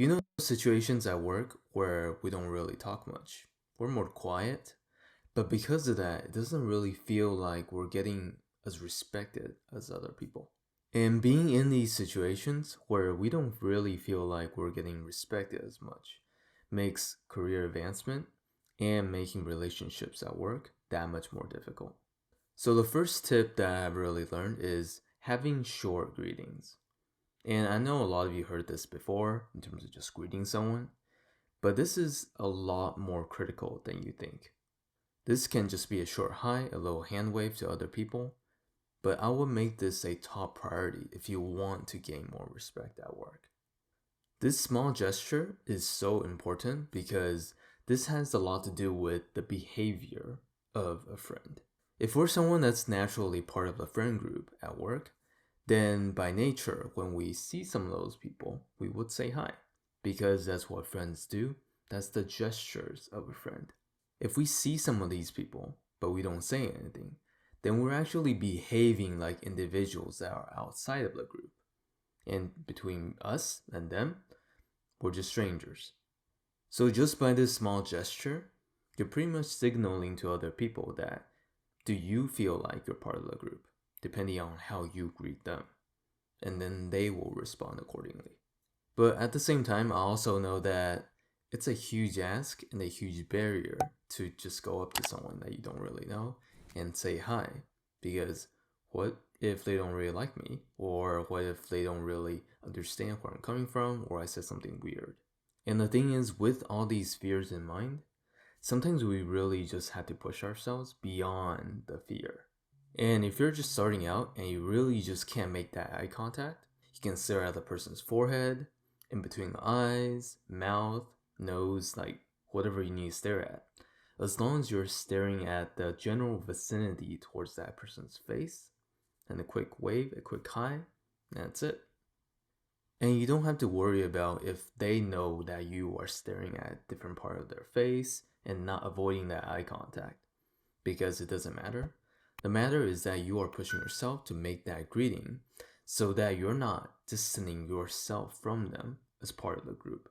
You know, situations at work where we don't really talk much. We're more quiet, but because of that, it doesn't really feel like we're getting as respected as other people. And being in these situations where we don't really feel like we're getting respected as much makes career advancement and making relationships at work that much more difficult. So, the first tip that I've really learned is having short greetings. And I know a lot of you heard this before in terms of just greeting someone, but this is a lot more critical than you think. This can just be a short hi, a little hand wave to other people, but I would make this a top priority if you want to gain more respect at work. This small gesture is so important because this has a lot to do with the behavior of a friend. If we're someone that's naturally part of a friend group at work, then by nature, when we see some of those people, we would say hi because that's what friends do. That's the gestures of a friend. If we see some of these people, but we don't say anything, then we're actually behaving like individuals that are outside of the group. And between us and them, we're just strangers. So just by this small gesture, you're pretty much signaling to other people that do you feel like you're part of the group, depending on how you greet them. And then they will respond accordingly. But at the same time, I also know that it's a huge ask and a huge barrier to just go up to someone that you don't really know and say hi. Because what if they don't really like me? Or what if they don't really understand where I'm coming from? Or I said something weird? And the thing is, with all these fears in mind, sometimes we really just have to push ourselves beyond the fear. And if you're just starting out and you really just can't make that eye contact, you can stare at the person's forehead, in between the eyes, mouth, nose, like whatever you need to stare at. As long as you're staring at the general vicinity towards that person's face, and a quick wave, a quick hi, that's it. And you don't have to worry about if they know that you are staring at a different part of their face and not avoiding that eye contact, because it doesn't matter. The matter is that you are pushing yourself to make that greeting so that you're not distancing yourself from them as part of the group.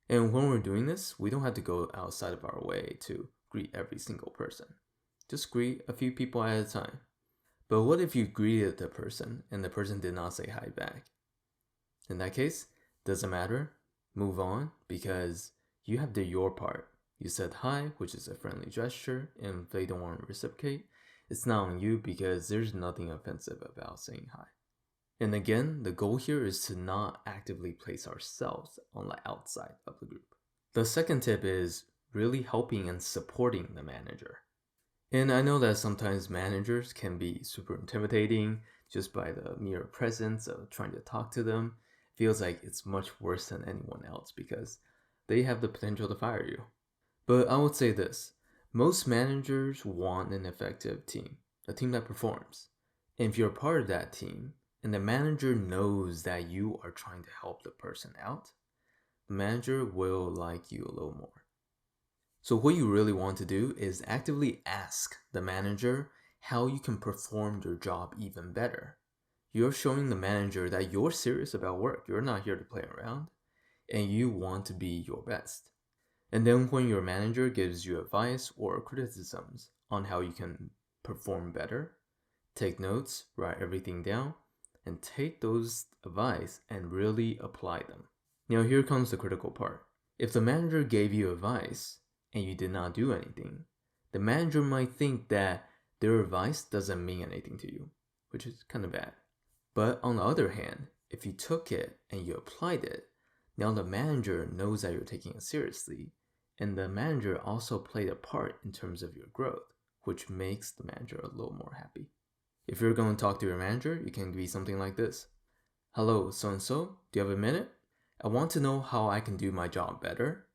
And when we're doing this, we don't have to go outside of our way to greet every single person. Just greet a few people at a time. But what if you greeted the person and the person did not say hi back? In that case, doesn't matter. Move on because you have did your part. You said hi, which is a friendly gesture, and if they don't want to reciprocate, it's not on you because there's nothing offensive about saying hi. And again, the goal here is to not actively place ourselves on the outside of the group. The second tip is really helping and supporting the manager. And I know that sometimes managers can be super intimidating just by the mere presence of trying to talk to them. It feels like it's much worse than anyone else because they have the potential to fire you. But I would say this, most managers want an effective team, a team that performs. And if you're part of that team, and the manager knows that you are trying to help the person out, the manager will like you a little more. So what you really want to do is actively ask the manager how you can perform your job even better. You're showing the manager that you're serious about work. You're not here to play around, and you want to be your best. And then when your manager gives you advice or criticisms on how you can perform better, take notes, write everything down, and take those advice and really apply them. Now here comes the critical part. If the manager gave you advice and you did not do anything, the manager might think that their advice doesn't mean anything to you, which is kind of bad. But on the other hand, if you took it and you applied it, now the manager knows that you're taking it seriously, and the manager also played a part in terms of your growth, which makes the manager a little more happy. If you're going to talk to your manager, you can be something like this. Hello, so-and-so, do you have a minute? I want to know how I can do my job better.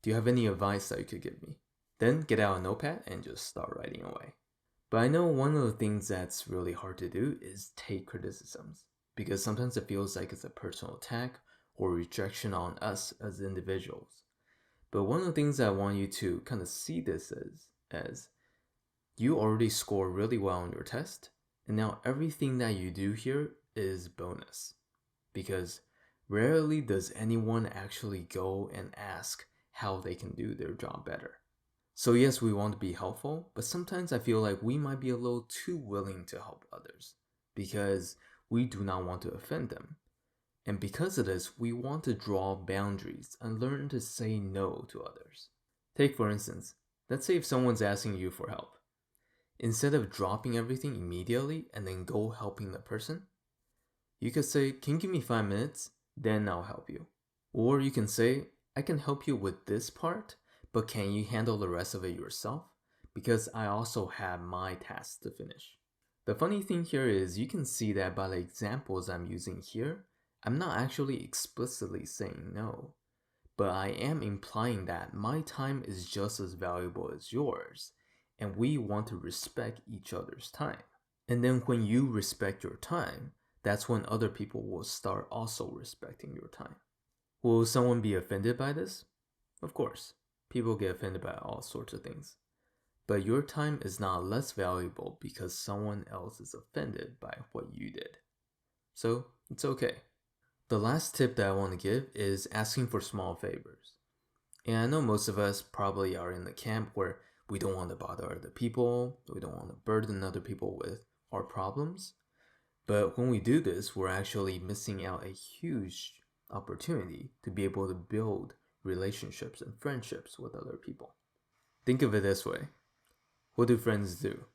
Do you have any advice that you could give me? Then get out a notepad and just start writing away. But I know one of the things that's really hard to do is take criticisms, because sometimes it feels like it's a personal attack or rejection on us as individuals. But one of the things I want you to kind of see this as you already score really well on your test, and now everything that you do here is bonus. Because rarely does anyone actually go and ask how they can do their job better. So yes, we want to be helpful, but sometimes I feel like we might be a little too willing to help others because we do not want to offend them. And because of this, we want to draw boundaries and learn to say no to others. Take for instance, let's say if someone's asking you for help. Instead of dropping everything immediately and then go helping the person, you could say, "Can you give me 5 minutes? Then I'll help you." Or you can say, "I can help you with this part, but can you handle the rest of it yourself? Because I also have my tasks to finish." The funny thing here is you can see that by the examples I'm using here, I'm not actually explicitly saying no, but I am implying that my time is just as valuable as yours, and we want to respect each other's time. And then when you respect your time, that's when other people will start also respecting your time. Will someone be offended by this? Of course, people get offended by all sorts of things. But your time is not less valuable because someone else is offended by what you did. So, it's okay. The last tip that I want to give is asking for small favors. And I know most of us probably are in the camp where we don't want to bother other people, we don't want to burden other people with our problems. But when we do this, we're actually missing out a huge opportunity to be able to build relationships and friendships with other people. Think of it this way. What do friends do?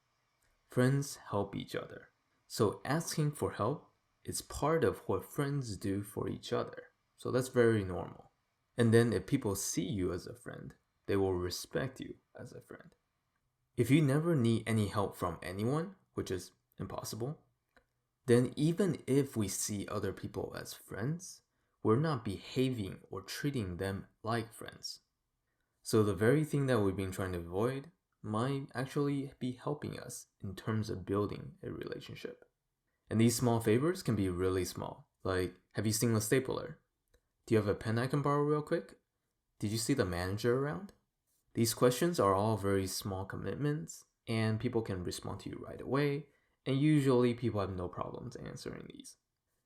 Friends help each other. So asking for help is part of what friends do for each other. So that's very normal. And then if people see you as a friend, they will respect you as a friend. If you never need any help from anyone, which is impossible, then even if we see other people as friends, we're not behaving or treating them like friends. So the very thing that we've been trying to avoid might actually be helping us in terms of building a relationship. And these small favors can be really small. Like, have you seen a stapler? Do you have a pen I can borrow real quick? Did you see the manager around? These questions are all very small commitments, and people can respond to you right away, and usually people have no problems answering these.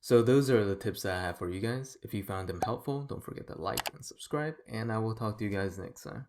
So those are the tips that I have for you guys. If you found them helpful, don't forget to like and subscribe, and I will talk to you guys next time.